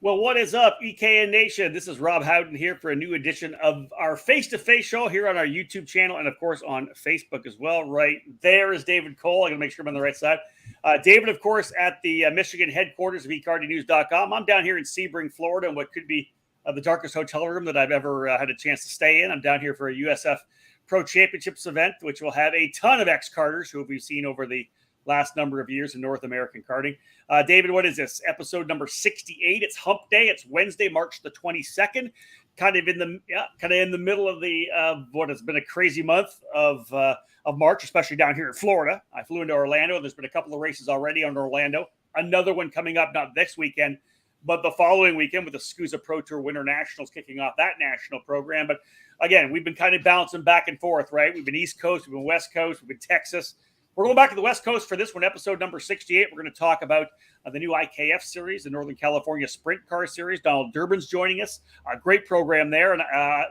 Well, what is up, EKN Nation? This is Rob Howden here for a new edition of our Face2Face show here on our YouTube channel and, of course, on Facebook as well. Right there is David Cole. I'm going to make sure I'm on the right side. David, of course, at the Michigan headquarters of ekartingnews.com. I'm down here in Sebring, Florida, in what could be the darkest hotel room that I've ever had a chance to stay in. I'm down here for a USF Pro Championships event, which will have a ton of ex-karters who we've seen over the last number of years in North American karting. David, what is this? Episode number 68. It's Hump Day. It's Wednesday, March the 22nd. Kind of in the middle of the what has been a crazy month of March, especially down here in Florida. I flew into Orlando. There's been a couple of races already on Orlando. Another one coming up, not this weekend, but the following weekend with the SCUSA Pro Tour Winter Nationals kicking off that national program. But again, we've been kind of bouncing back and forth, right? We've been East Coast, we've been West Coast, we've been Texas. We're going back to the West Coast for this one, episode number 68. We're going to talk about the new IKF series, the Northern California Sprint Car Series. Donald Durbin's joining us. A great program there, and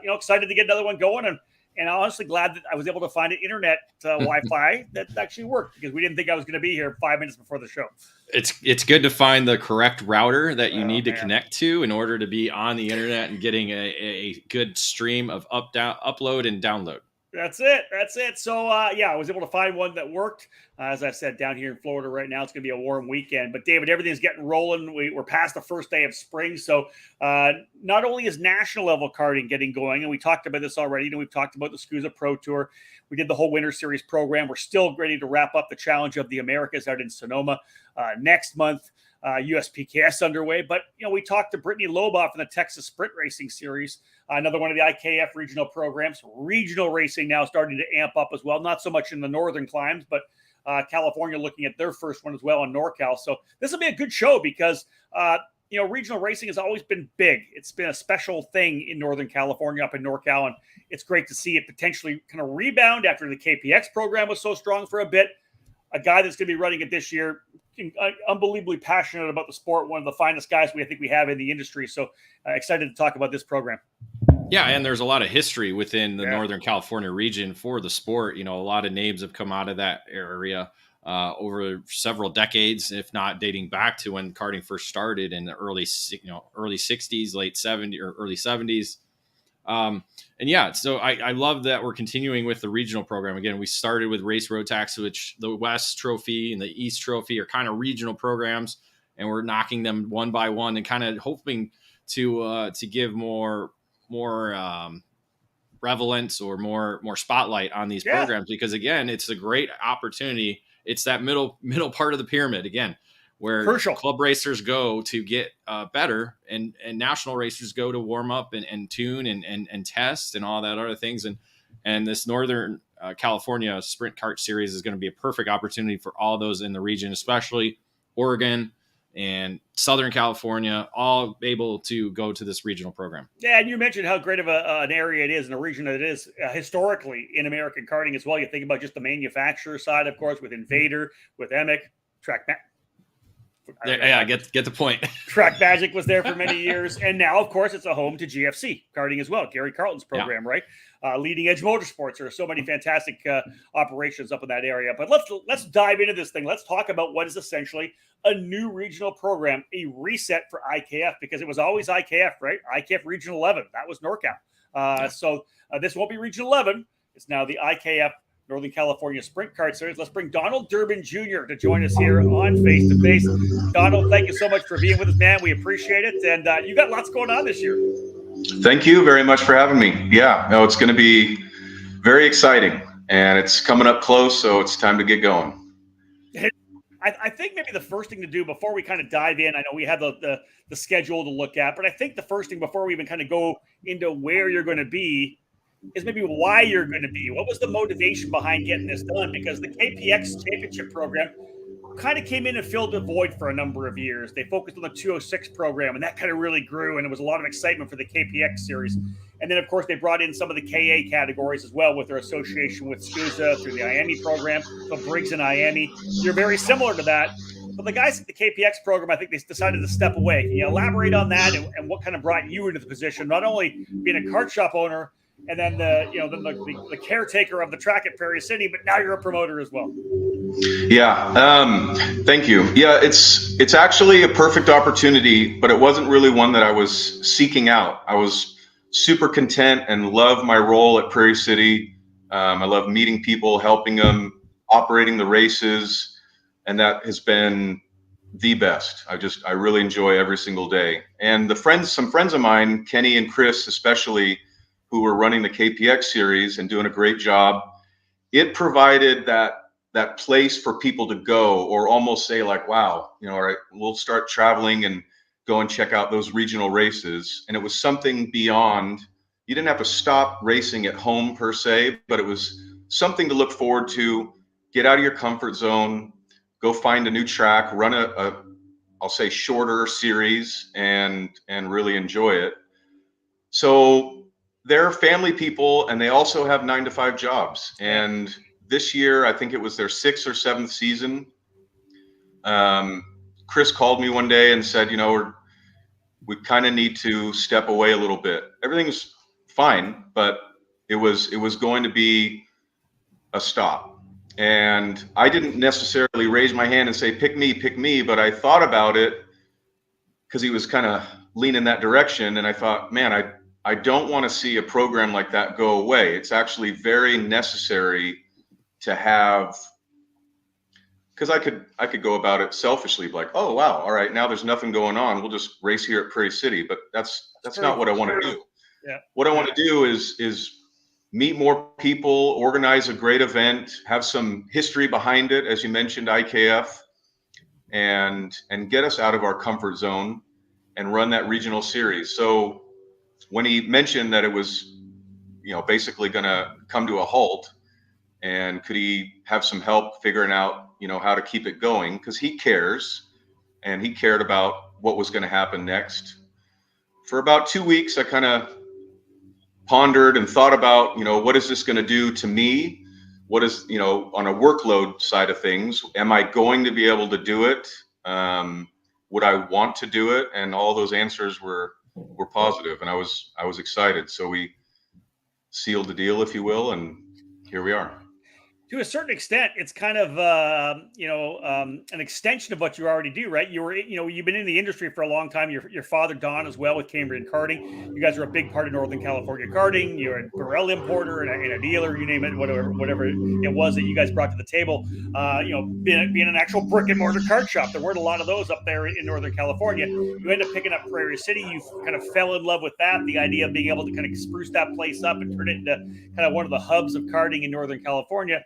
excited to get another one going. And I'm honestly glad that I was able to find an internet Wi-Fi that actually worked, because we didn't think I was going to be here 5 minutes before the show. It's good to find the correct router that you need to connect to in order to be on the internet and getting a good stream of upload and download. That's it. So, I was able to find one that worked. As I said, down here in Florida right now, it's going to be a warm weekend. But, David, everything's getting rolling. We're past the first day of spring. So, not only is national level karting getting going, and we talked about this already. We've talked about the SCUSA Pro Tour. We did the whole Winter Series program. We're still ready to wrap up the Challenge of the Americas out in Sonoma next month. USPKS underway. But, we talked to Brittany Loboff in the Texas Sprint Racing Series, another one of the IKF regional programs. Regional racing now starting to amp up as well. Not so much in the northern climes, but California looking at their first one as well in NorCal. So this will be a good show because, regional racing has always been big. It's been a special thing in Northern California, up in NorCal, and it's great to see it potentially kind of rebound after the KPX program was so strong for a bit. A guy that's going to be running it this year, unbelievably passionate about the sport, one of the finest guys we think we have in the industry. So excited to talk about this program. Yeah, and there's a lot of history within the Northern California region for the sport. A lot of names have come out of that area over several decades, if not dating back to when karting first started in the early 60s, late 70s or early 70s. So I love that we're continuing with the regional program. Again, we started with Race Road Tax, which the West Trophy and the East Trophy are kind of regional programs, and we're knocking them one by one and kind of hoping to give more prevalence or more spotlight on these programs, because again, it's a great opportunity. It's that middle part of the pyramid again, where crucial club racers go to get better and national racers go to warm up and tune and test and all that other things. And this Northern California Sprint Kart Series is going to be a perfect opportunity for all those in the region, especially Oregon and Southern California, all able to go to this regional program. Yeah, and you mentioned how great of an area it is and a region that it is historically in American karting as well. You think about just the manufacturer side, of course, with Invader, with Emic, get the point. Track Magic was there for many years, and now, of course, it's a home to GFC karting as well. Gary Carlton's program, right? Leading Edge Motorsports. There are so many fantastic operations up in that area. But let's dive into this thing. Let's talk about what is essentially a new regional program, a reset for IKF, because it was always IKF, right? IKF Region 11. That was NorCal. So this won't be Region 11. It's now the IKF Northern California Sprint Kart Series. Let's bring Donald Durbin Jr. to join us here on Face2Face. Donald, thank you so much for being with us, man. We appreciate it. And you got lots going on this year. Thank you very much for having me. Yeah, no, it's going to be very exciting, and it's coming up close, so it's time to get going. I think maybe the first thing to do before we kind of dive in, I know we have the schedule to look at, but I think the first thing before we even kind of go into where you're going to be is maybe why you're going to be. What was the motivation behind getting this done? Because the KPX championship program kind of came in and filled the void for a number of years. They focused on the 206 program, and that kind of really grew, and there was a lot of excitement for the KPX series. And then, of course, they brought in some of the KA categories as well with their association with SCUSA through the IAME program, so Briggs and IAME. You're very similar to that. But the guys at the KPX program, I think they decided to step away. Can you elaborate on that and what kind of brought you into the position, not only being a kart shop owner and then the caretaker of the track at Prairie City, but now you're a promoter as well. Yeah. Thank you. Yeah, it's actually a perfect opportunity, but it wasn't really one that I was seeking out. I was super content and love my role at Prairie City. I love meeting people, helping them, operating the races, and that has been the best. I really enjoy every single day. And some friends of mine, Kenny and Chris especially, who were running the KPX series and doing a great job, it provided that place for people to go, or almost say like, wow, all right, we'll start traveling and go and check out those regional races. And it was something beyond, you didn't have to stop racing at home per se, but it was something to look forward to, get out of your comfort zone, go find a new track, run I'll say shorter series, and really enjoy it. So they're family people, and they also have 9-to-5 jobs. And this year, I think it was their 6th or 7th season. Chris called me one day and said, we kind of need to step away a little bit. Everything's fine, but it was going to be a stop. And I didn't necessarily raise my hand and say, pick me, but I thought about it because he was kind of leaning that direction. And I thought, man, I don't want to see a program like that go away. It's actually very necessary to have, because I could go about it selfishly, like, oh, wow, all right, now there's nothing going on, we'll just race here at Prairie City. But that's not what I want to do. Yeah. What I want to do is meet more people, organize a great event, have some history behind it, as you mentioned, IKF, and get us out of our comfort zone and run that regional series. So when he mentioned that it was, basically going to come to a halt, and could he have some help figuring out, how to keep it going, because he cares, and he cared about what was going to happen next. For about 2 weeks, I kind of pondered and thought about, what is this going to do to me? What is, on a workload side of things, am I going to be able to do it? Would I want to do it? And all those answers were positive, and I was excited. So we sealed the deal, if you will, and here we are. To a certain extent, it's kind of an extension of what you already do, right? You've been in the industry for a long time. Your father Don as well with Cambrian Karting. You guys are a big part of Northern California karting. You're a barrel importer and a dealer, you name it, whatever it was that you guys brought to the table. Being an actual brick and mortar kart shop, there weren't a lot of those up there in Northern California. You end up picking up Prairie City. You kind of fell in love with that. The idea of being able to kind of spruce that place up and turn it into kind of one of the hubs of karting in Northern California.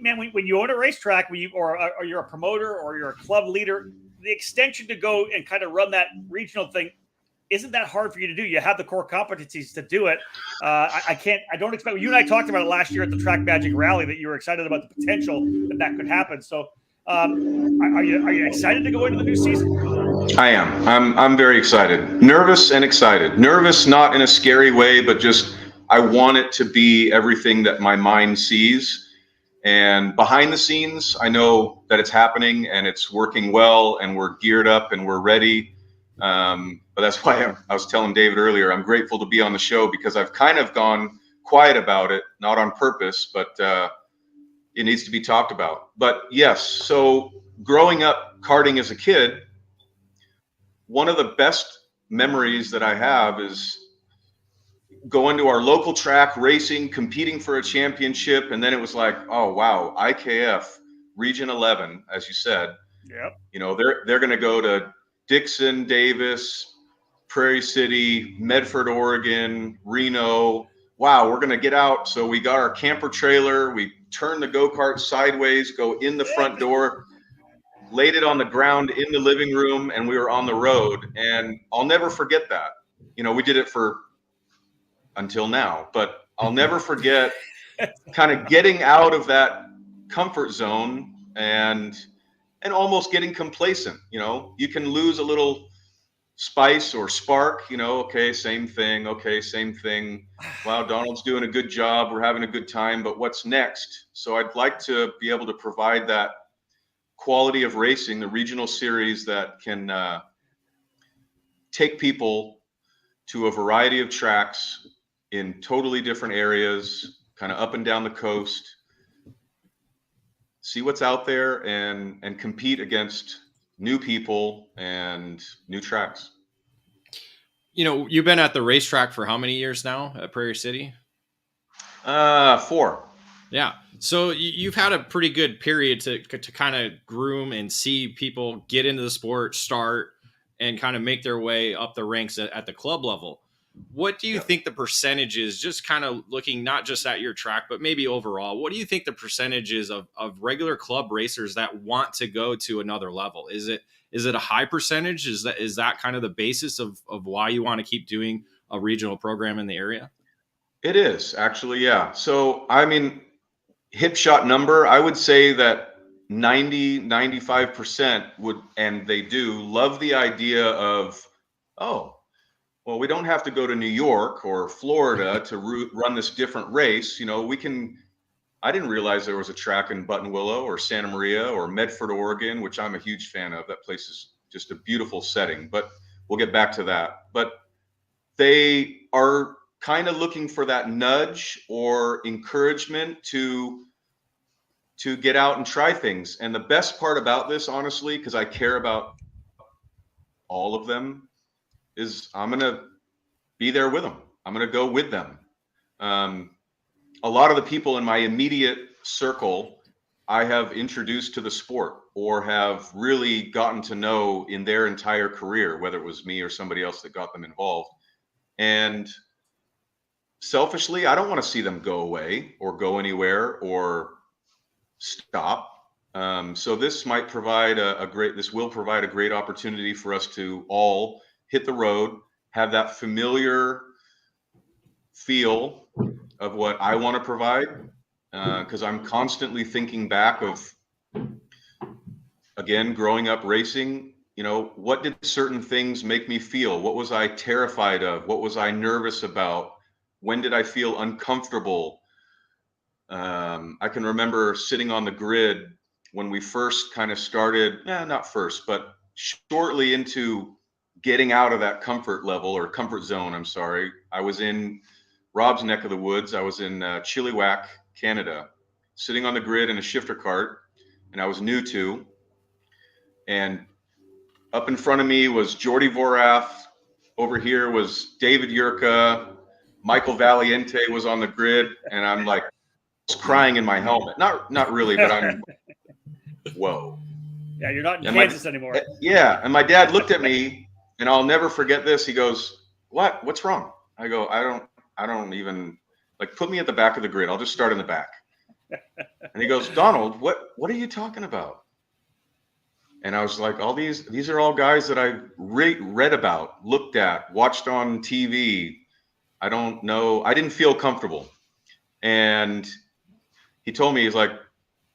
Man, when you own a racetrack, or you're a promoter or you're a club leader, the extension to go and kind of run that regional thing isn't that hard for you to do. You have the core competencies to do it. I don't expect. You and I talked about it last year at the Track Magic Rally that you were excited about the potential that could happen. So, are you excited to go into the new season? I am. I'm very excited. Nervous and excited. Nervous, not in a scary way, but just I want it to be everything that my mind sees. And behind the scenes, I know that it's happening and it's working well, and we're geared up and we're ready. But that's why I was telling David earlier, I'm grateful to be on the show, because I've kind of gone quiet about it, not on purpose, but it needs to be talked about. But yes, so growing up karting as a kid, one of the best memories that I have is going to our local track, racing, competing for a championship. And then it was like, oh, wow, IKF, Region 11, as you said. Yep. They're going to go to Dixon, Davis, Prairie City, Medford, Oregon, Reno. Wow, we're going to get out. So we got our camper trailer. We turned the go-kart sideways, go in the front door, laid it on the ground in the living room, and we were on the road. And I'll never forget that. We did it for until now, but I'll never forget kind of getting out of that comfort zone and almost getting complacent. You can lose a little spice or spark, okay, same thing. Okay, same thing. Wow, Donald's doing a good job. We're having a good time, but what's next? So I'd like to be able to provide that quality of racing, the regional series that can take people to a variety of tracks in totally different areas, kind of up and down the coast, see what's out there and compete against new people and new tracks. You've been at the racetrack for how many years now at Prairie City? 4. Yeah. So you've had a pretty good period to kind of groom and see people get into the sport, start, and kind of make their way up the ranks at the club level. What do you think the percentage is, just kind of looking not just at your track, but maybe overall, what do you think the percentage is of regular club racers that want to go to another level? Is it a high percentage? Is that kind of the basis of why you want to keep doing a regional program in the area? It is actually, yeah. So, I mean, hip shot number, I would say that 95% would, and they do love the idea of, oh, well, we don't have to go to New York or Florida to run this different race. I didn't realize there was a track in Buttonwillow or Santa Maria or Medford, Oregon, which I'm a huge fan of. That place is just a beautiful setting, but we'll get back to that. But they are kind of looking for that nudge or encouragement to get out and try things. And the best part about this, honestly, because I care about all of them, is I'm going to be there with them. I'm going to go with them. A lot of the people in my immediate circle, I have introduced to the sport or have really gotten to know in their entire career, whether it was me or somebody else that got them involved. And selfishly, I don't want to see them go away or go anywhere or stop. So this might provide this will provide a great opportunity for us to all hit the road, have that familiar feel of what I want to provide, because I'm constantly thinking back of, again, growing up racing, what did certain things make me feel? What was I terrified of? What was I nervous about? When did I feel uncomfortable? I can remember sitting on the grid when we first kind of started, not first, but shortly into getting out of that comfort level or comfort zone. I'm sorry. I was in Rob's neck of the woods. I was in Chilliwack, Canada, sitting on the grid in a shifter cart, and I was new to. And up in front of me was Jordi Vorath. Over here was David Yurka. Michael Valiente was on the grid, and I'm like crying in my helmet. Not really, but I'm whoa. Yeah, you're not in Kansas anymore. Yeah, and my dad looked at me. And I'll never forget this. He goes, "What's wrong?" I go, I don't even, put me at the back of the grid. I'll just start in the back. And he goes, "Donald, what are you talking about?" And I was like, these are all guys that I read about, looked at, watched on TV. I don't know. I didn't feel comfortable. And he told me, he's like,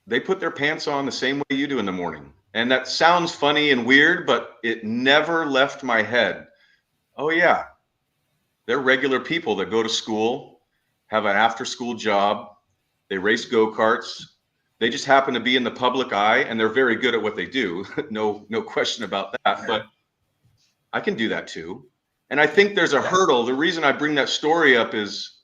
they put their pants on the same way you do in the morning. And that sounds funny and weird, but it never left my head. Oh, yeah. They're regular people that go to school, have an after-school job. They race go-karts. They just happen to be in the public eye, and they're very good at what they do. No question about that. But I can do that too. And I think there's a hurdle. The reason I bring that story up is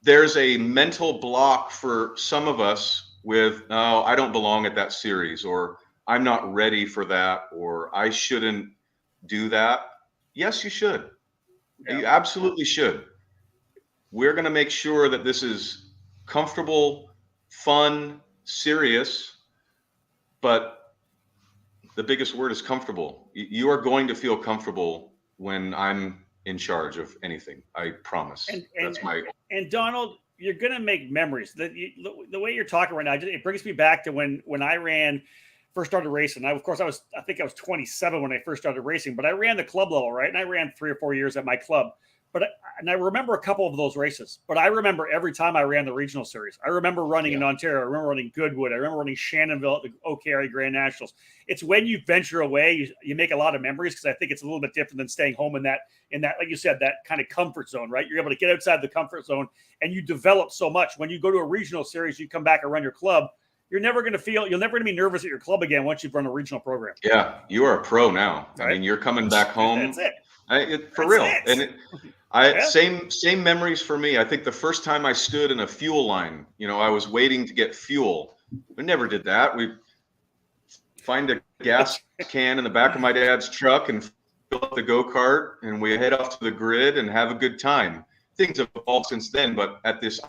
there's a mental block for some of us with, "No, I don't belong at that series," or "I'm not ready for that," or "I shouldn't do that." Yes, you should. Yeah. You absolutely should. We're going to make sure that this is comfortable, fun, serious, but the biggest word is comfortable. You are going to feel comfortable when I'm in charge of anything. I promise. And Donald, you're going to make memories. The way you're talking right now, it brings me back to when I first started racing. I think I was 27 when I first started racing, but I ran the club level, right? And I ran 3 or 4 years at my club. And I remember a couple of those races, but I remember every time I ran the regional series. I remember running in Ontario. I remember running Goodwood. I remember running Shannonville at the OKRA Grand Nationals. It's when you venture away, you make a lot of memories, because I think it's a little bit different than staying home in that, like you said, that kind of comfort zone, right? You're able to get outside the comfort zone and you develop so much. When you go to a regional series, you come back and run your club, you're never going to be nervous at your club again once you've run a regional program. Yeah, you are a pro now. Right? I mean, you're coming back home. That's it. For real. And Same memories for me. I think the first time I stood in a fuel line, I was waiting to get fuel. We never did that. We find a gas can in the back of my dad's truck and fill up the go-kart, and we head off to the grid and have a good time. Things have evolved since then, but at this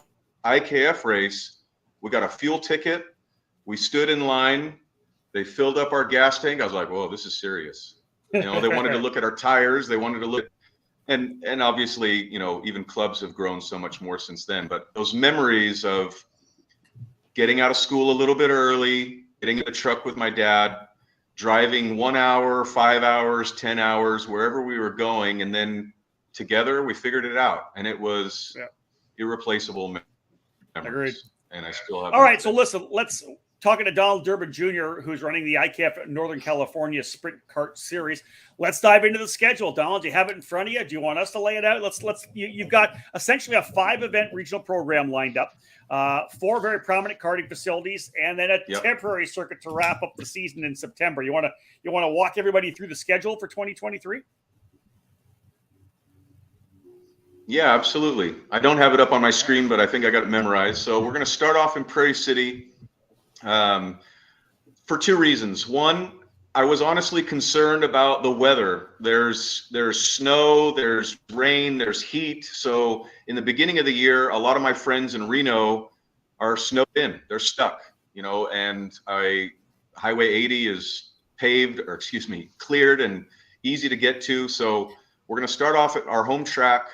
IKF race, we got a fuel ticket. We stood in line. They filled up our gas tank. I was like, whoa, this is serious. They wanted to look at our tires. They wanted to look. And obviously, even clubs have grown so much more since then. But those memories of getting out of school a little bit early, getting in the truck with my dad, driving 1 hour, 5 hours, 10 hours, wherever we were going. And then together we figured it out. And it was irreplaceable memories. Agreed. And I still have. All right. So listen, let's talking to Donald Durbin Jr., who's running the IKF Northern California Sprint Kart Series. Let's dive into the schedule. Donald, do you have it in front of you? Do you want us to lay it out? You've got essentially a 5-event regional program lined up, 4 very prominent karting facilities, and then a temporary circuit to wrap up the season in September. You want to walk everybody through the schedule for 2023? Yeah, absolutely. I don't have it up on my screen, but I think I got it memorized. So we're going to start off in Prairie City. For 2 reasons. One, I was honestly concerned about the weather. There's snow, there's rain, there's heat. So in the beginning of the year, a lot of my friends in Reno are snowed in. They're stuck, and Highway 80 is cleared and easy to get to. So we're going to start off at our home track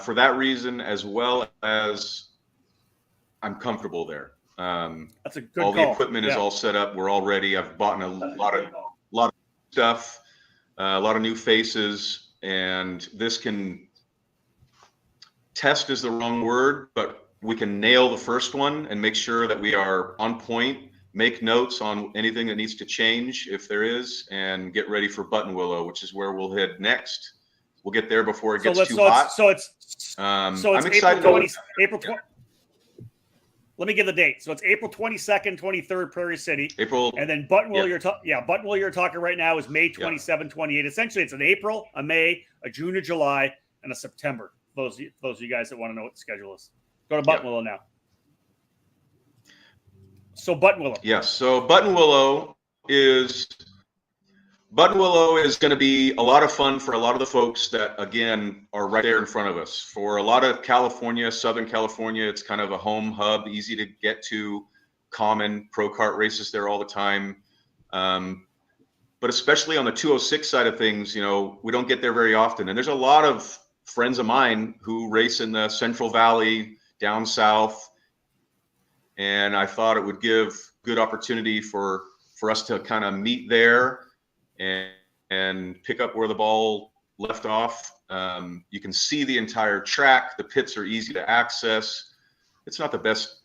for that reason, as well as I'm comfortable there. That's a good all call. The equipment is all set up. We're all ready. I've bought a lot of stuff, a lot of new faces, and this can test is the wrong word, but we can nail the first one and make sure that we are on point, make notes on anything that needs to change if there is, and get ready for Button Willow, which is where we'll head next. We'll get there before it gets too hot. I'm excited. April 20. Let me give the date. So it's April 22nd, 23rd, Prairie City. And then Button Willow, Button Willow you're talking right now is May 27, 28. Essentially, it's an April, a May, a June, a July, and a September. Those of you guys that want to know what the schedule is. Go to Button Willow now. So Button Willow. Yes. So Button Willow is going to be a lot of fun for a lot of the folks that, again, are right there in front of us. For a lot of California, Southern California, it's kind of a home hub, easy to get to, common pro kart races there all the time. But especially on the 206 side of things, we don't get there very often. And there's a lot of friends of mine who race in the Central Valley, down south. And I thought it would give good opportunity for us to kind of meet there and pick up where the ball left off. You can see the entire track. The pits are easy to access. It's not the best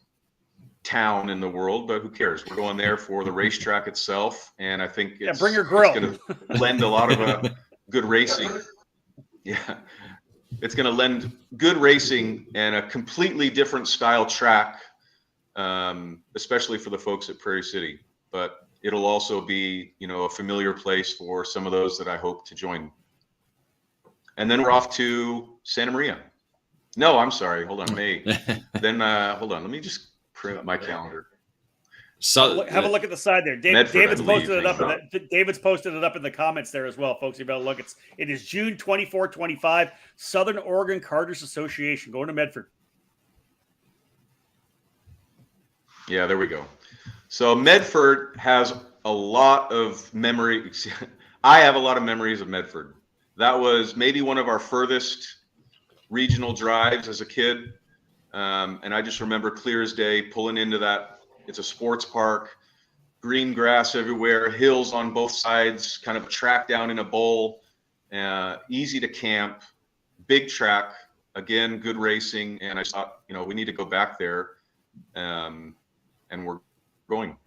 town in the world, but who cares? We're going there for the racetrack itself, and I think it's bring your grill. It's going to lend a lot of good racing. Yeah, it's going to lend good racing and a completely different style track, especially for the folks at Prairie City. But it'll also be, a familiar place for some of those that I hope to join. And then we're off to Santa Maria. No, I'm sorry. Hold on, May. Then hold on. Let me just print up my calendar. So have a look at the side there. David's posted it up. David's posted it up in the comments there as well, folks. You better look. It is June 24, 25. Southern Oregon Karters Association going to Medford. Yeah, there we go. So Medford has a lot of memories. I have a lot of memories of Medford. That was maybe one of our furthest regional drives as a kid. And I just remember clear as day pulling into that. It's a sports park, green grass everywhere, hills on both sides, kind of a track down in a bowl, easy to camp, big track, again, good racing. And I thought, we need to go back there. And we're going.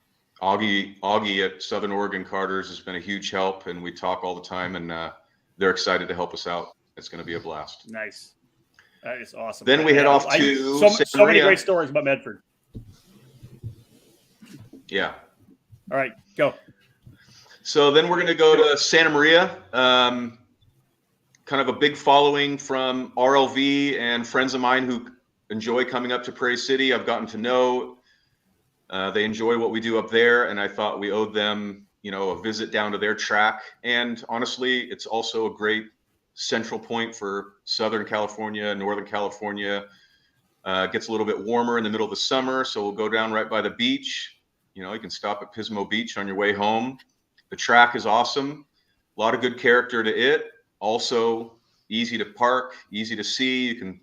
Augie at Southern Oregon Karters has been a huge help, and we talk all the time, and they're excited to help us out. It's going to be a blast. Nice. That is awesome. Then we head off to so many great stories about Medford. Yeah. All right, go. So then we're going to go to Santa Maria. Kind kind of a big following from RLV and friends of mine who enjoy coming up to Prairie City. I've gotten to know. They enjoy what we do up there, and I thought we owed them, a visit down to their track. And honestly, it's also a great central point for Southern California, Northern California. Gets a little bit warmer in the middle of the summer, so we'll go down right by the beach. You can stop at Pismo Beach on your way home. The track is awesome. A lot of good character to it. Also easy to park, easy to see. You can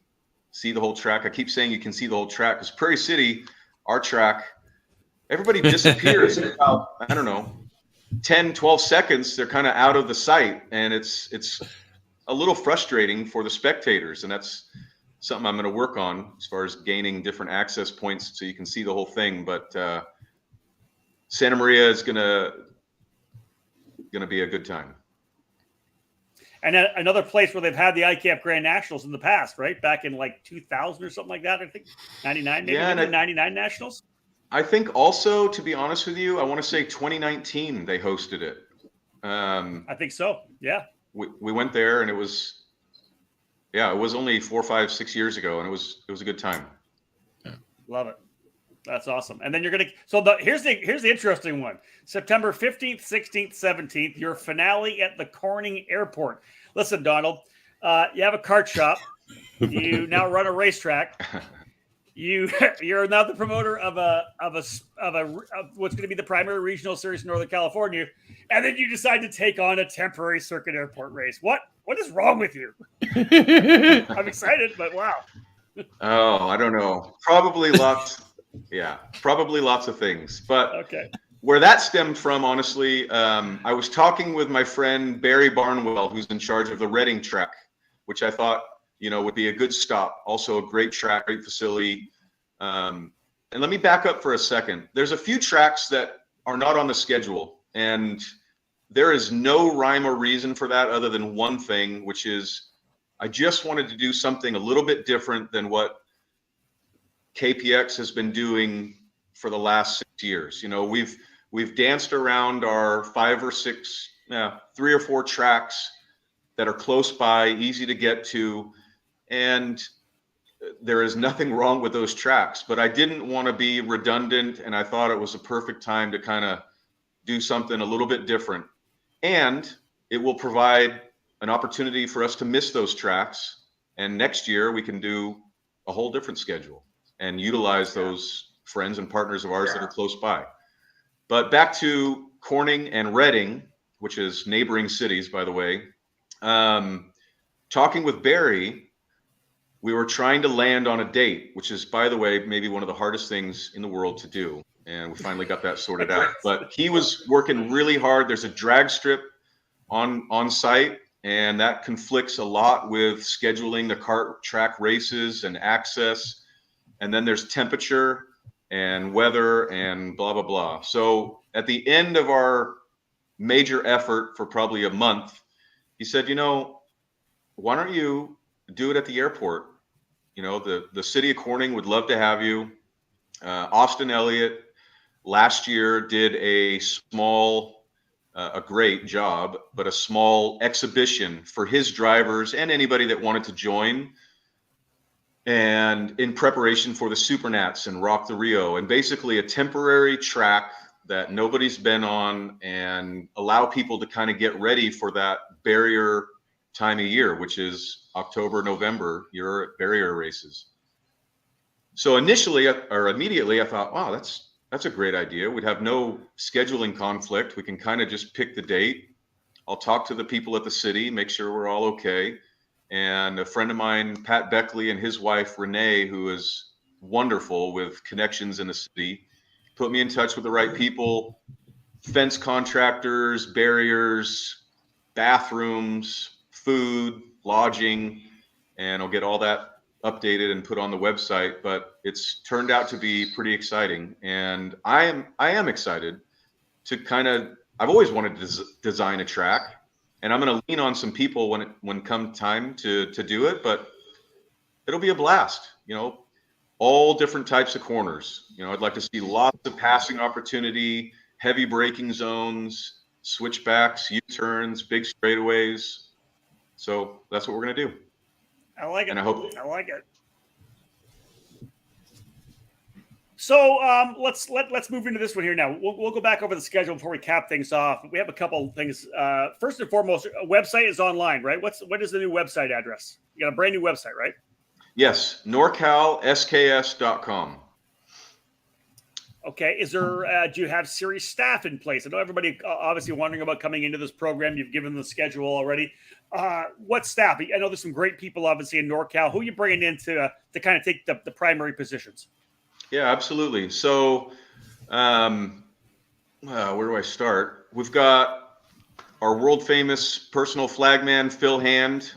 see the whole track. I keep saying you can see the whole track because Prairie City, our track, everybody disappears in about, I don't know, 10, 12 seconds. They're kind of out of the sight, and it's a little frustrating for the spectators, and that's something I'm going to work on as far as gaining different access points so you can see the whole thing. But Santa Maria is going to be a good time. And another place where they've had the ICAP Grand Nationals in the past, right? Back in like 2000 or something like that, I think. 99, maybe, yeah, 99 Nationals. I think also, to be honest with you, I want to say 2019 they hosted it. I think so, yeah. We went there, and it was only 4, 5, 6 years ago, and it was a good time. Yeah. Love it. That's awesome. And then you're gonna. So here's the interesting one. September 15th, 16th, 17th. Your finale at the Corning Airport. Listen, Donald, you have a kart shop. You now run a racetrack. You're now the promoter of what's going to be the primary regional series in Northern California, and then you decide to take on a temporary circuit airport race. What is wrong with you? I'm excited, but wow. Oh, I don't know. Probably lots of things. But okay. Where that stemmed from, honestly, I was talking with my friend Barry Barnwell, who's in charge of the Reading track, which I thought, would be a good stop. Also a great track, great facility. And let me back up for a second. There's a few tracks that are not on the schedule, and there is no rhyme or reason for that other than one thing, which is I just wanted to do something a little bit different than what KPX has been doing for the last 6 years. We've danced around our 5 or 6, 3 or 4 tracks that are close by, easy to get to, and there is nothing wrong with those tracks. But I didn't want to be redundant, and I thought it was a perfect time to kind of do something a little bit different. And it will provide an opportunity for us to miss those tracks, and next year we can do a whole different schedule and utilize those friends and partners of ours that are close by. But back to Corning and Reading, which is neighboring cities, by the way. Talking with Barry, we were trying to land on a date, which is, by the way, maybe one of the hardest things in the world to do. And we finally got that sorted out. But he was working really hard. There's a drag strip on site, and that conflicts a lot with scheduling the kart track races and access. And then there's temperature and weather and blah, blah, blah. So at the end of our major effort for probably a month, he said, why don't you do it at the airport? The city of Corning would love to have you. Austin Elliott last year did a great job, but a small exhibition for his drivers and anybody that wanted to join, and in preparation for the Supernats and Rock the Rio, and basically a temporary track that nobody's been on, and allow people to kind of get ready for that barrier time of year, which is October, November, your barrier races. So immediately I thought, wow, that's a great idea. We'd have no scheduling conflict. We can kind of just pick the date. I'll talk to the people at the city, make sure we're all okay. And a friend of mine, Pat Beckley, and his wife, Renee, who is wonderful with connections in the city, put me in touch with the right people, fence contractors, barriers, bathrooms, food, lodging, and I'll get all that updated and put on the website. But it's turned out to be pretty exciting. And I am excited to I've always wanted to design a track. And I'm going to lean on some people when come time to do it, but it'll be a blast, all different types of corners. I'd like to see lots of passing opportunity, heavy braking zones, switchbacks, U-turns, big straightaways. So that's what we're going to do. I like it. And I hope. I like it. So let's move into this one here now. We'll go back over the schedule before we cap things off. We have a couple of things. First and foremost, a website is online, right? What is the new website address? You got a brand new website, right? Yes, NorCalSKS.com. Okay. Is there? Do you have series staff in place? I know everybody obviously wondering about coming into this program. You've given the schedule already. What staff? I know there's some great people obviously in NorCal. Who are you bringing in to kind of take the primary positions? Yeah, absolutely. So, where do I start? We've got our world famous personal flagman, Phil Hand.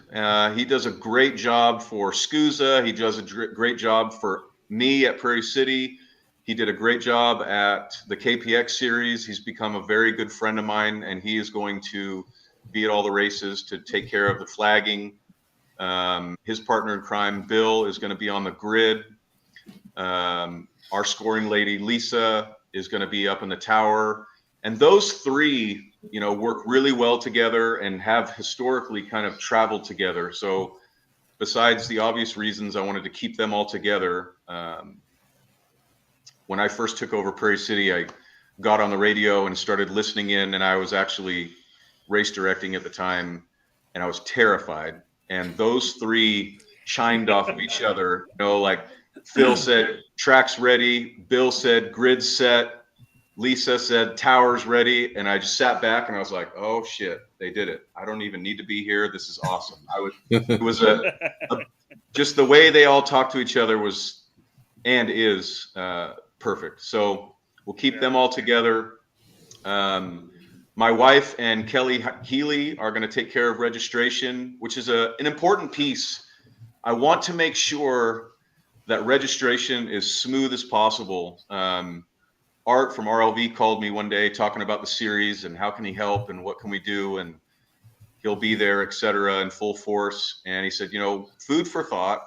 He does a great job for SCUSA. He does a great job for me at Prairie City. He did a great job at the KPX series. He's become a very good friend of mine, and he is going to be at all the races to take care of the flagging. His partner in crime, Bill, is going to be on the grid. Our scoring lady, Lisa, is going to be up in the tower. And those three, work really well together and have historically kind of traveled together. So besides the obvious reasons I wanted to keep them all together, when I first took over Prairie City, I got on the radio and started listening in, and I was actually race directing at the time, and I was terrified. And those three chimed off of each other, like Phil said, track's ready. Bill said, grid's set. Lisa said, tower's ready. And I just sat back and I was like, oh shit, they did it. I don't even need to be here. This is awesome. It was just the way they all talked to each other was, and is perfect. So we'll keep them all together. My wife and Kelly Healy are going to take care of registration, which is an important piece. I want to make sure that registration is smooth as possible. Art from RLV called me one day talking about the series and how can he help and what can we do, and he'll be there, et cetera, in full force. And he said, food for thought.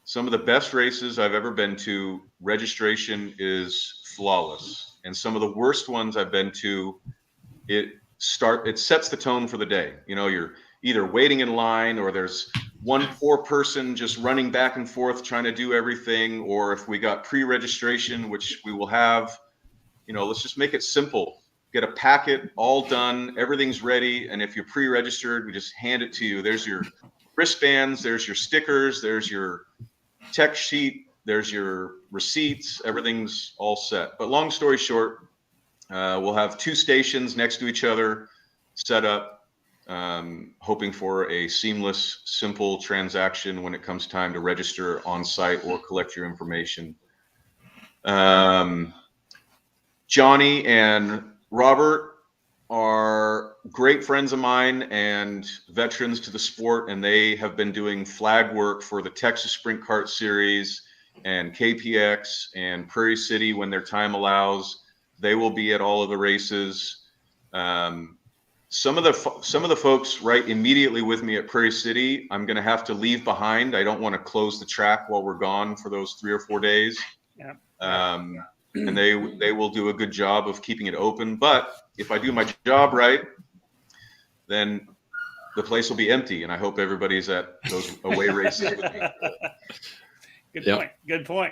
Some of the best races I've ever been to, registration is flawless. And some of the worst ones I've been to, it sets the tone for the day. You're either waiting in line or there's one poor person just running back and forth trying to do everything, or if we got pre-registration, which we will have, let's just make it simple. Get a packet all done, everything's ready, and if you're pre-registered, we just hand it to you. There's your wristbands, there's your stickers, there's your tech sheet, there's your receipts, everything's all set. But long story short, we'll have 2 stations next to each other set up. Hoping for a seamless, simple transaction when it comes time to register on site or collect your information. Johnny and Robert are great friends of mine and veterans to the sport, and they have been doing flag work for the Texas Sprint Kart Series and KPX and Prairie City when their time allows. They will be at all of the races. Some of the folks right immediately with me at Prairie City, I'm going to have to leave behind. I don't want to close the track while we're gone for those 3 or 4 days. Yeah. And they will do a good job of keeping it open. But if I do my job right, then the place will be empty. And I hope everybody's at those away races with me. Good point.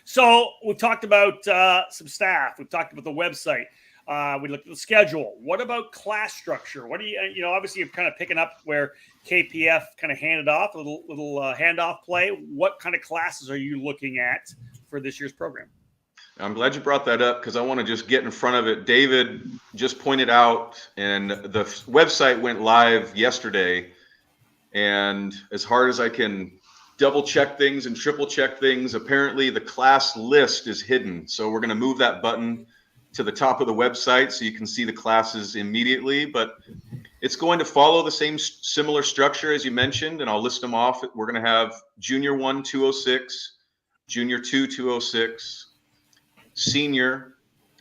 So we talked about some staff. We've talked about the website. We looked at the schedule. What about class structure? What do you obviously you're kind of picking up where KPF kind of handed off, a little handoff play. What kind of classes are you looking at for this year's program? I'm glad you brought that up because I want to just get in front of it. David just pointed out, and the website went live yesterday. And as hard as I can double check things and triple check things, apparently the class list is hidden. So we're going to move that button to the top of the website so you can see the classes immediately, but it's going to follow the same similar structure as you mentioned, and I'll list them off. We're going to have Junior 1 206, Junior 2 206, Senior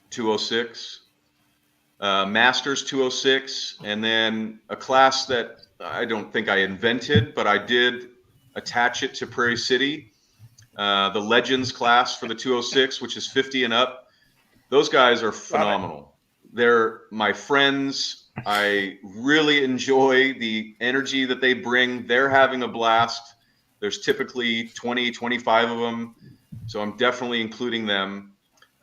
206, Masters 206, and then a class that I don't think I invented, but I did attach it to Prairie City, the Legends class for the 206, which is 50 and up. Those guys are phenomenal. They're my friends. I really enjoy the energy that they bring. They're having a blast. There's typically 20, 25 of them. So I'm definitely including them.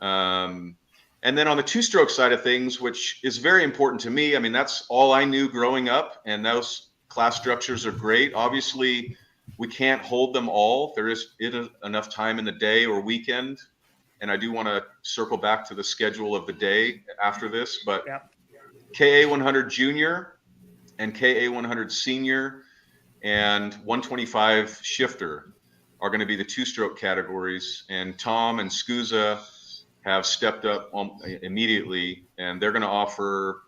And then on the two-stroke side of things, which is very important to me, I mean, that's all I knew growing up, and those class structures are great. Obviously, we can't hold them all. There isn't enough time in the day or weekend. And I do want to circle back to the schedule of the day after this, but KA 100 Junior and KA 100 Senior and 125 Shifter are going to be the two-stroke categories. And Tom and Scusa have stepped up immediately, and they're going to offer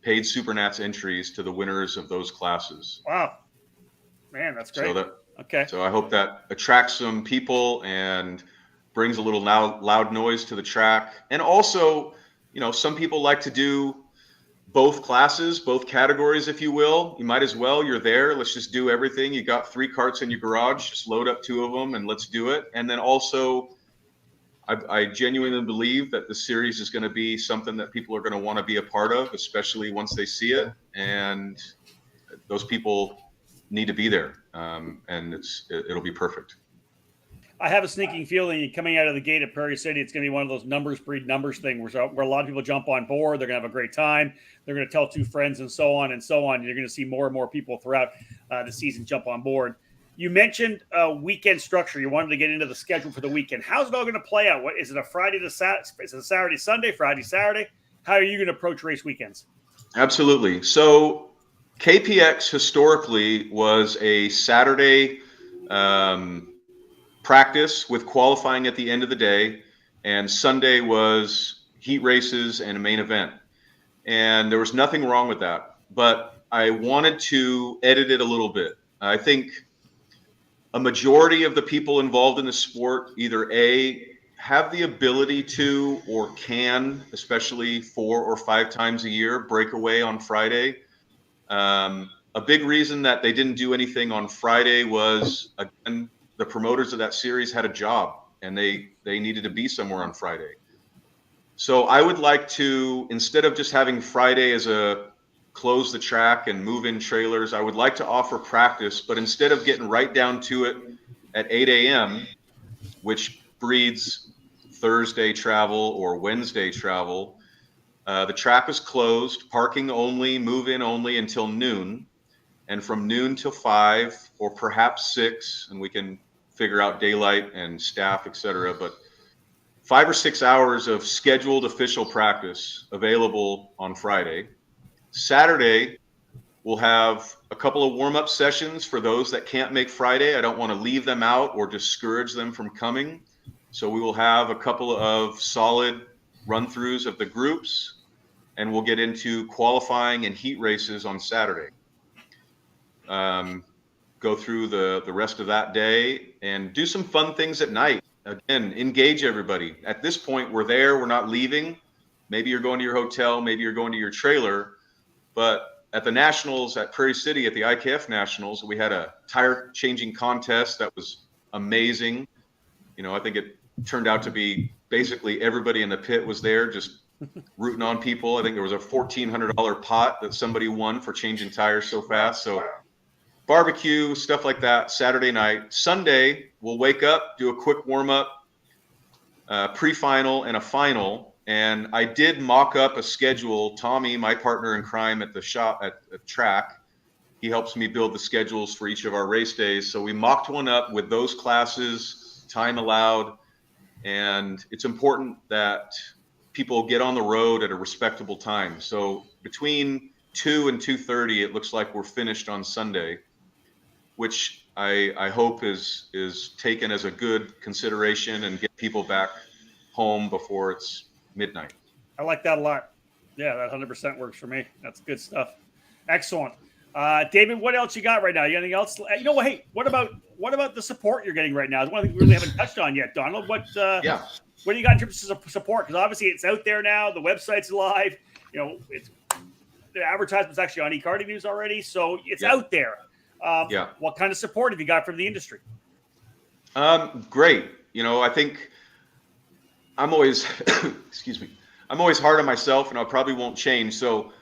paid Supernats entries to the winners of those classes. Wow, man, that's great. So I hope that attracts some people and brings a little loud noise to the track. And also, you know, some people like to do both classes, both categories, if you will. You might as well. You're there. Let's just do everything. You got 3 carts in your garage. Just load up 2 of them and let's do it. And then also, I genuinely believe that the series is going to be something that people are going to want to be a part of, especially once they see it. And those people need to be there, and it'll be perfect. I have a sneaking feeling coming out of the gate at Prairie City, it's going to be one of those numbers breed numbers thing where a lot of people jump on board. They're going to have a great time. They're going to tell 2 friends and so on and so on. You're going to see more and more people throughout the season jump on board. You mentioned weekend structure. You wanted to get into the schedule for the weekend. How's it all going to play out? What is it? A Friday to Saturday? Is it a Saturday, Sunday, Friday, Saturday? How are you going to approach race weekends? Absolutely. So KPX historically was a Saturday practice with qualifying at the end of the day, and Sunday was heat races and a main event. And there was nothing wrong with that, but I wanted to edit it a little bit. I think a majority of the people involved in the sport either have the ability to or can, especially 4 or 5 times a year, break away on Friday. A big reason that they didn't do anything on Friday was, again, the promoters of that series had a job and they needed to be somewhere on Friday. So I would like to, instead of just having Friday as a close the track and move in trailers, I would like to offer practice, but instead of getting right down to it at 8 a.m., which breeds Thursday travel or Wednesday travel, the track is closed, parking only, move in only until noon. And from noon till 5 or perhaps 6, and we can figure out daylight and staff, etc. But 5 or 6 hours of scheduled official practice available on Friday. Saturday, we'll have a couple of warm-up sessions for those that can't make Friday. I don't want to leave them out or discourage them from coming. So we will have a couple of solid run-throughs of the groups, and we'll get into qualifying and heat races on Saturday. Go through the rest of that day and do some fun things at night. Again, engage everybody. At this point, we're there. We're not leaving. Maybe you're going to your hotel. Maybe you're going to your trailer. But at the Nationals at Prairie City, at the IKF Nationals, we had a tire changing contest that was amazing. You know, I think it turned out to be basically everybody in the pit was there just rooting on people. I think there was a $1,400 pot that somebody won for changing tires so fast. So barbecue, stuff like that, Saturday night. Sunday, we'll wake up, do a quick warm-up, pre-final, and a final. And I did mock up a schedule. Tommy, my partner in crime at the shop, at the track, he helps me build the schedules for each of our race days. So we mocked one up with those classes, time allowed. And it's important that people get on the road at a respectable time. So between 2 and 2:30, it looks like we're finished on Sunday, which I hope is taken as a good consideration and get people back home before it's midnight. I like that a lot. Yeah, that 100% works for me. That's good stuff. Excellent. David, what else you got right now? You got anything else? You know what? Hey, what about the support you're getting right now? It's one thing we really haven't touched on yet, Donald. What do you got in terms of support? Because obviously it's out there now. The website's live. You know, the advertisement's actually on eKarting News already, so it's out there. What kind of support have you got from the industry? Great. You know, I think I'm always, excuse me, I'm always hard on myself, and I probably won't change. So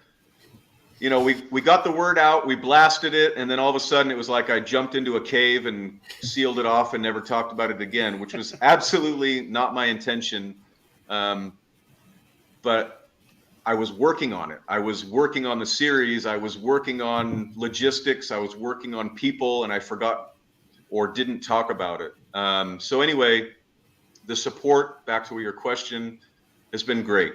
you know, we got the word out, we blasted it, and then all of a sudden it was like I jumped into a cave and sealed it off and never talked about it again, which was absolutely not my intention. But I was working on it. I was working on the series. I was working on logistics. I was working on people, and I forgot or didn't talk about it. So anyway, the support, back to your question, has been great.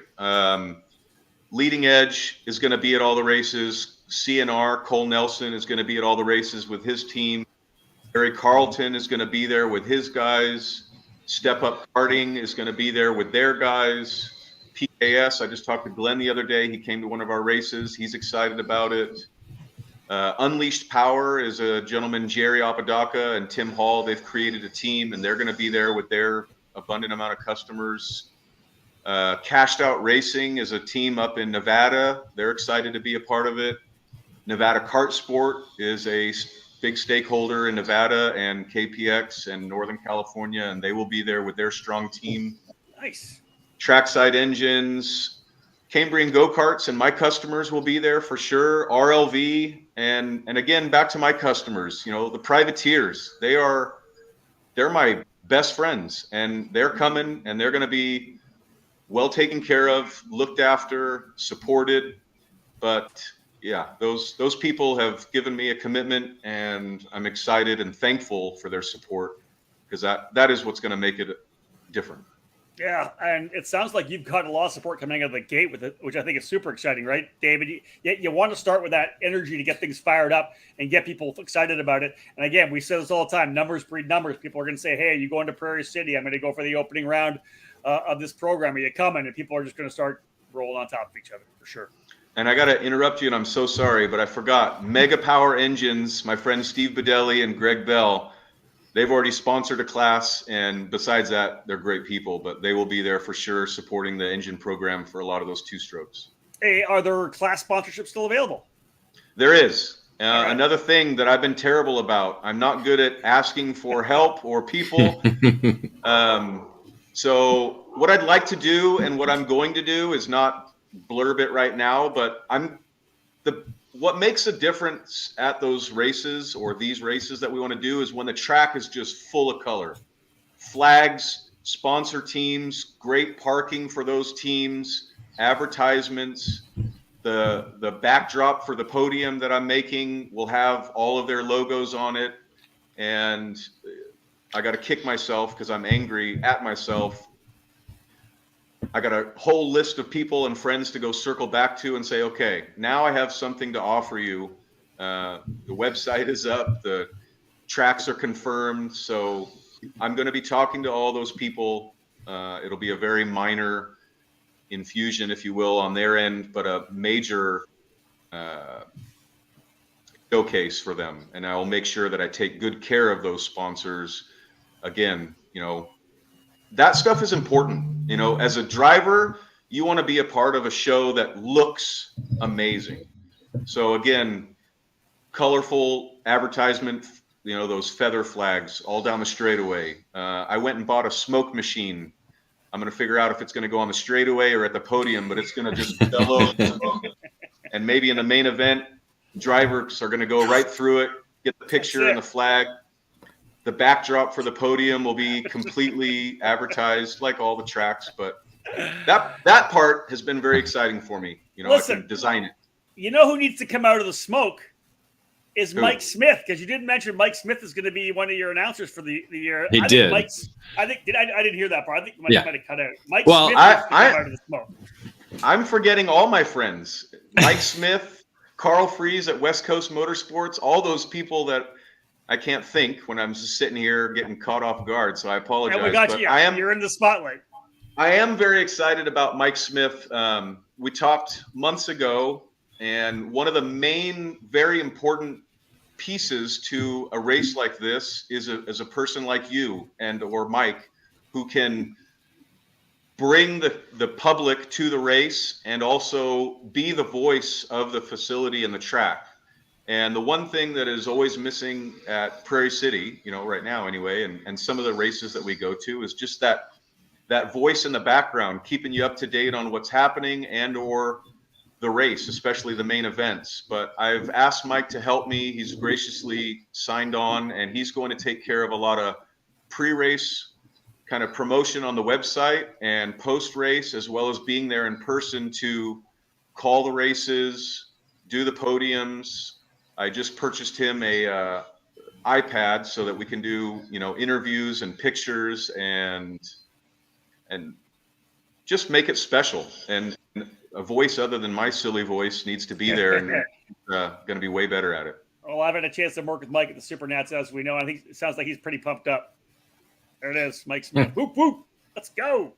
Leading Edge is going to be at all the races. CNR, Cole Nelson, is going to be at all the races with his team. Barry Carlton is going to be there with his guys. Step Up Karting is going to be there with their guys. PKS, I just talked to Glenn the other day. He came to one of our races. He's excited about it. Unleashed Power is a gentleman, Jerry Apodaca and Tim Hall. They've created a team, and they're going to be there with their abundant amount of customers. Cashed Out Racing is a team up in Nevada. They're excited to be a part of it. Nevada Kart Sport is a big stakeholder in Nevada and KPX and Northern California, and they will be there with their strong team. Nice. Trackside Engines, Cambrian Go-Karts, and my customers will be there for sure. RLV, and again, back to my customers, you know, the privateers, they're my best friends, and they're coming, and they're going to be well taken care of, looked after, supported. But yeah, those people have given me a commitment, and I'm excited and thankful for their support, because that is what's going to make it different. Yeah, and it sounds like you've got a lot of support coming out of the gate with it, which I think is super exciting, right, David? You want to start with that energy to get things fired up and get people excited about it. And again, we say this all the time, numbers breed numbers. People are going to say, hey, you going to Prairie City? I'm going to go for the opening round of this program. Are you coming? And people are just going to start rolling on top of each other, for sure. And I got to interrupt you, and I'm so sorry, but I forgot. Mega Power Engines, my friends Steve Bedelli and Greg Bell, they've already sponsored a class, and besides that, they're great people, but they will be there for sure supporting the engine program for a lot of those two-strokes. Hey, are there class sponsorships still available? There is. Right. Another thing that I've been terrible about, I'm not good at asking for help or people. So what I'd like to do and what I'm going to do is not blurb it right now, but what makes a difference at those races or these races that we want to do is when the track is just full of color. Flags, sponsor teams, great parking for those teams, advertisements. The backdrop for the podium that I'm making will have all of their logos on it. And I got to kick myself because I'm angry at myself. I got a whole list of people and friends to go circle back to and say, okay, now I have something to offer you. The website is up. The tracks are confirmed. So I'm going to be talking to all those people. It'll be a very minor infusion, if you will, on their end, but a major showcase for them. And I will make sure that I take good care of those sponsors. Again, you know, that stuff is important. You know, as a driver, you want to be a part of a show that looks amazing. So again, colorful advertisement, you know, those feather flags all down the straightaway. I went and bought a smoke machine. I'm going to figure out if it's going to go on the straightaway or at the podium, but it's going to just bellow. And maybe in the main event, drivers are going to go right through it, get the picture and the flag. The backdrop for the podium will be completely advertised like all the tracks, but that part has been very exciting for me. You know, Listen, I can design it. You know who needs to come out of the smoke is Who? Mike Smith, because you didn't mention Mike Smith is going to be one of your announcers for the year. He did. I didn't hear that part. I think Mike might have cut out. Mike Well, Smith needs to come out of the smoke. I'm forgetting all my friends. Mike Smith, Carl Fries at West Coast Motorsports, all those people that I can't think when I'm just sitting here getting caught off guard. So I apologize. And we got but you. Yeah. You're in the spotlight. I am very excited about Mike Smith. We talked months ago, and one of the main, very important pieces to a race like this is a person like you and or Mike, who can bring the public to the race and also be the voice of the facility and the track. And the one thing that is always missing at Prairie City, you know, right now anyway, and some of the races that we go to is just that voice in the background, keeping you up to date on what's happening and or the race, especially the main events. But I've asked Mike to help me. He's graciously signed on, and he's going to take care of a lot of pre-race kind of promotion on the website and post-race, as well as being there in person to call the races, do the podiums. I just purchased him a iPad so that we can do, interviews and pictures and just make it special. And a voice other than my silly voice needs to be there, and going to be way better at it. Well, I've had a chance to work with Mike at the Supernats, as we know. I think it sounds like he's pretty pumped up. There it is, Mike Smith. Whoop, whoop. Let's go.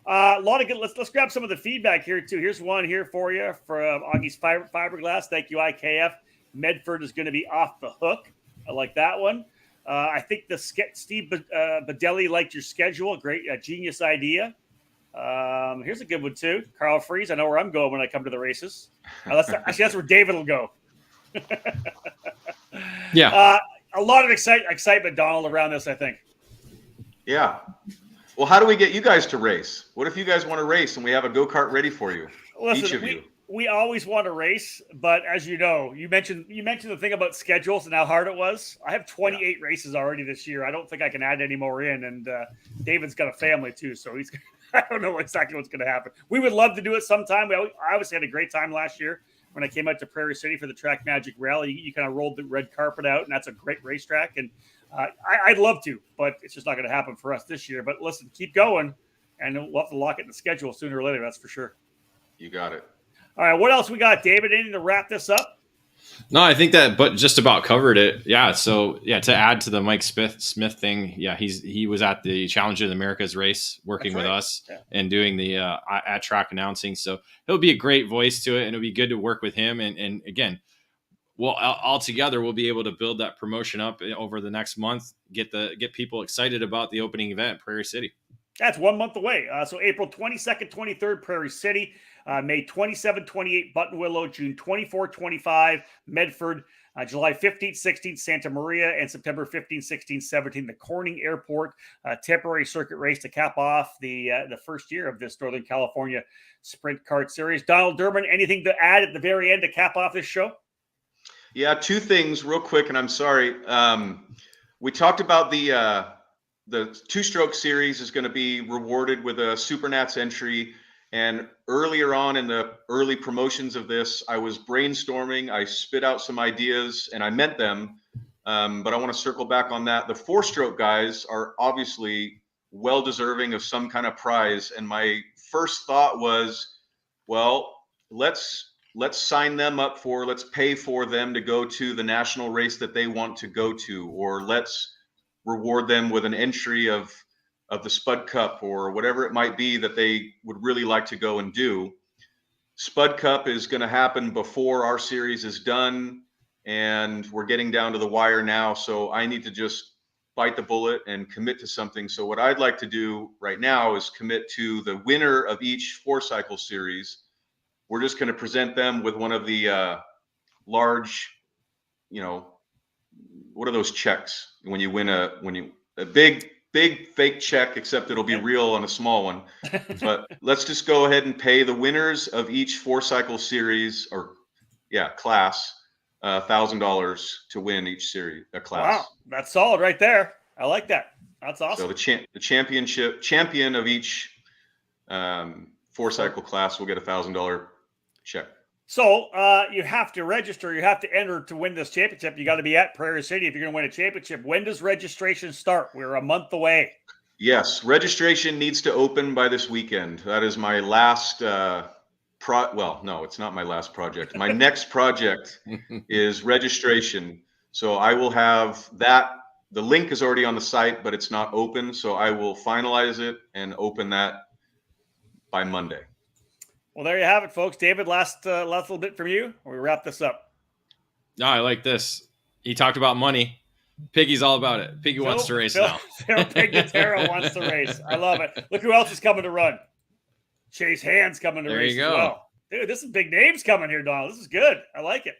A lot of good. Let's grab some of the feedback here too. Here's one here for you from Augie's Fiberglass. Thank you, IKF. Medford is going to be off the hook. I like that one. I think the Steve Badelli liked your schedule. Great, genius idea. Here's a good one too. Carl Freeze. I know where I'm going when I come to the races. That's where David will go. Yeah. A lot of excitement, Donald, around this, I think. Yeah. Well, how do we get you guys to race? What if you guys want to race and we have a go-kart ready for you? Listen, each of you. We always want to race, but as you know, you mentioned the thing about schedules and how hard it was. I have 28 races already this year. I don't think I can add any more in, and David's got a family too, so I don't know exactly what's going to happen. We would love to do it sometime. I obviously had a great time last year when I came out to Prairie City for the Track Magic Rally. You kind of rolled the red carpet out, and that's a great racetrack. And I'd love to, but it's just not going to happen for us this year. But listen, keep going, and we'll have to lock it in the schedule sooner or later. That's for sure. You got it. All right, what else we got, David? Anything to wrap this up? No, I think that, but just about covered it. Yeah. So to add to the Mike Smith thing. Yeah. He was at the Challenge of the Americas race working with us and doing the at track announcing. So he'll be a great voice to it, and it'll be good to work with him. And again, all together, we'll be able to build that promotion up over the next month, get people excited about the opening event, Prairie City. That's 1 month away. So April 22nd, 23rd, Prairie City. May 27, 28, Buttonwillow, June 24, 25, Medford, July 15th, 16th, Santa Maria, and September 15th, 16th, 17th, the Corning Airport temporary circuit race to cap off the first year of this Northern California Sprint Kart Series. Donald Durbin, anything to add at the very end to cap off this show? Yeah, two things real quick, and I'm sorry. We talked about the two-stroke series is going to be rewarded with a Supernats entry. And earlier on in the early promotions of this, I was brainstorming. I spit out some ideas, and I meant them. But I want to circle back on that. The four-stroke guys are obviously well-deserving of some kind of prize. And my first thought was, well, let's sign them up let's pay for them to go to the national race that they want to go to, or let's reward them with an entry of the Spud Cup or whatever it might be that they would really like to go and do. Spud Cup is going to happen before our series is done, and we're getting down to the wire now. So I need to just bite the bullet and commit to something. So what I'd like to do right now is commit to the winner of each 4-cycle series. We're just going to present them with one of the large, what are those checks when you win a big fake check, except it'll be real on a small one. But let's just go ahead and pay the winners of each 4-cycle series class $1,000 to win each series, a class. Wow, that's solid right there. I like that. That's awesome. So the champion of each 4-cycle class will get $1,000 check. So you have to register. You have to enter to win this championship. You got to be at Prairie City if you're going to win a championship. When does registration start? We're a month away. Yes, registration needs to open by this weekend. That is my last well, no, it's not my last project. My next project is registration. So I will have that. The link is already on the site, but it's not open. So I will finalize it and open that by Monday. Well, there you have it, folks. David, last little bit from you, or we wrap this up. No, I like this. He talked about money. Piggy's all about it. Piggy wants to race now. Phil Pignataro wants to race. I love it. Look who else is coming to run. Chase Hand's coming to race as well. Dude, this is big names coming here, Donald. This is good. I like it.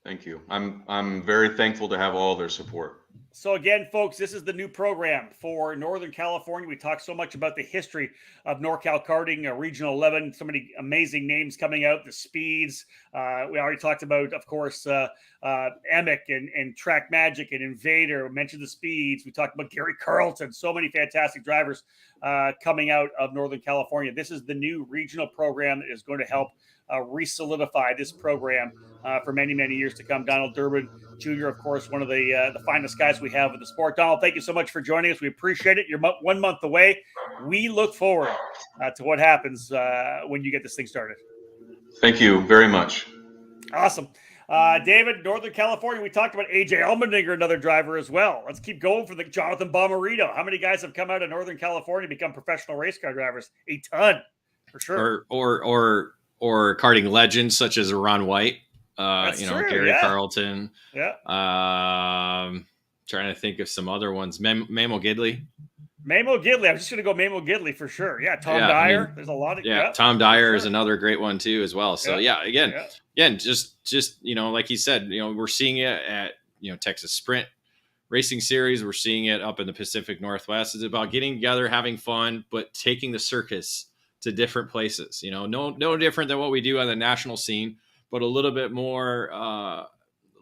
Thank you. I'm very thankful to have all their support. So again, folks, this is the new program for Northern California. We talk so much about the history of NorCal karting, Regional 11, so many amazing names coming out, the speeds. We already talked about, of course, Emick and Track Magic and Invader. We mentioned the speeds. We talked about Gary Carlton. So many fantastic drivers coming out of Northern California. This is the new regional program that is going to help re-solidify this program for many, many years to come. Donald Durbin Jr., of course, one of the finest guys we have in the sport. Donald, thank you so much for joining us. We appreciate it. You're 1 month away. We look forward to what happens when you get this thing started. Thank you very much. Awesome. David, Northern California, we talked about AJ Allmendinger, another driver as well. Let's keep going for the Jonathan Bomarito. How many guys have come out of Northern California to become professional race car drivers? A ton, for sure. Or karting legends such as Ron White. True, Gary Carlton. Yeah. Trying to think of some other ones. Mamo Gidley. Mamo Gidley. I'm just going to go Mamo Gidley for sure. Yeah. Tom Dyer. There's a lot of. Tom Dyer is another great one too, as well. So again, just like he said, we're seeing it at Texas Sprint Racing Series. We're seeing it up in the Pacific Northwest. It's about getting together, having fun, but taking the circus to different places. No different than what we do on the national scene, but a little bit more,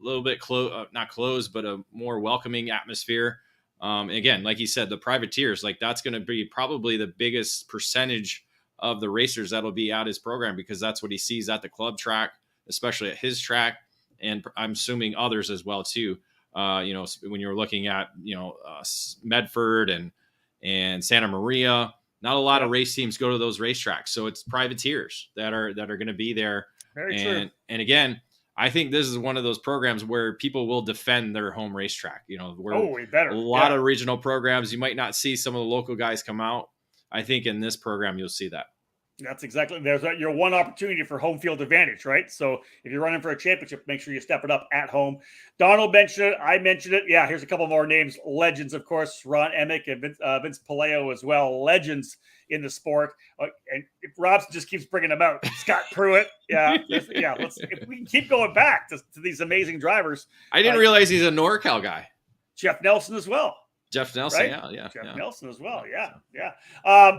not closed, but a more welcoming atmosphere. Again, like you said, the privateers, like that's going to be probably the biggest percentage of the racers that'll be at his program, because that's what he sees at the club track, especially at his track. And I'm assuming others as well too. When you're looking at, Medford and Santa Maria, not a lot of race teams go to those racetracks. So it's privateers that are going to be there. Very true. And again, I think this is one of those programs where people will defend their home racetrack. We better. A lot of regional programs, you might not see some of the local guys come out. I think in this program, you'll see that. That's exactly. There's your one opportunity for home field advantage, right? So if you're running for a championship, make sure you step it up at home. Donald mentioned it. I mentioned it. Yeah, here's a couple more names. Legends, of course, Ron Emick and Vince Paleo as well. Legends in the sport. And if Robson just keeps bringing them out, Scott Pruitt. If we can keep going back to these amazing drivers. I didn't realize he's a NorCal guy. Jeff Nelson as well. Jeff Nelson, right? Jeff Nelson as well, yeah.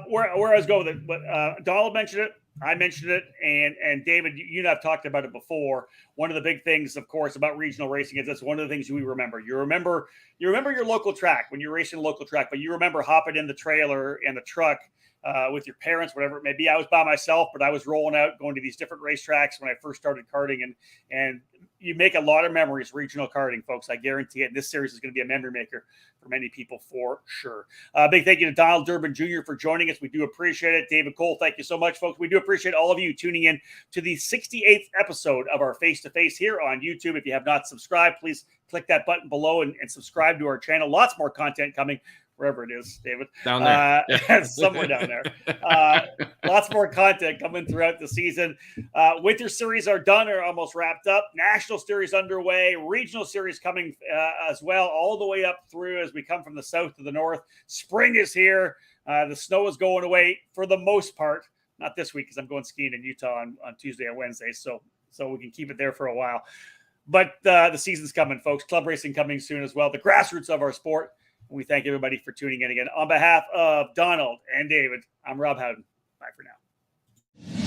Where I was going with it, but Donald mentioned it, I mentioned it, and David, you and I've talked about it before. One of the big things, of course, about regional racing is that's one of the things we remember. You remember your local track when you're racing a local track, but you remember hopping in the trailer and the truck with your parents, whatever it may be. I was by myself, but I was rolling out, going to these different racetracks when I first started karting, and you make a lot of memories, regional karting, folks. I guarantee it. And this series is going to be a memory maker for many people for sure. Big thank you to Donald Durbin Jr. for joining us. We do appreciate it. David Cole, thank you so much, folks. We do appreciate all of you tuning in to the 68th episode of our Face2Face here on YouTube. If you have not subscribed, please click that button below and subscribe to our channel. Lots more content coming. Wherever it is, David. Down there. Somewhere down there. Lots more content coming throughout the season. Winter series are done or almost wrapped up. National series underway. Regional series coming as well, all the way up through as we come from the south to the north. Spring is here. The snow is going away for the most part. Not this week because I'm going skiing in Utah on Tuesday and Wednesday, so we can keep it there for a while. But the season's coming, folks. Club racing coming soon as well. The grassroots of our sport. We thank everybody for tuning in again. On behalf of Donald and David, I'm Rob Howden. Bye for now.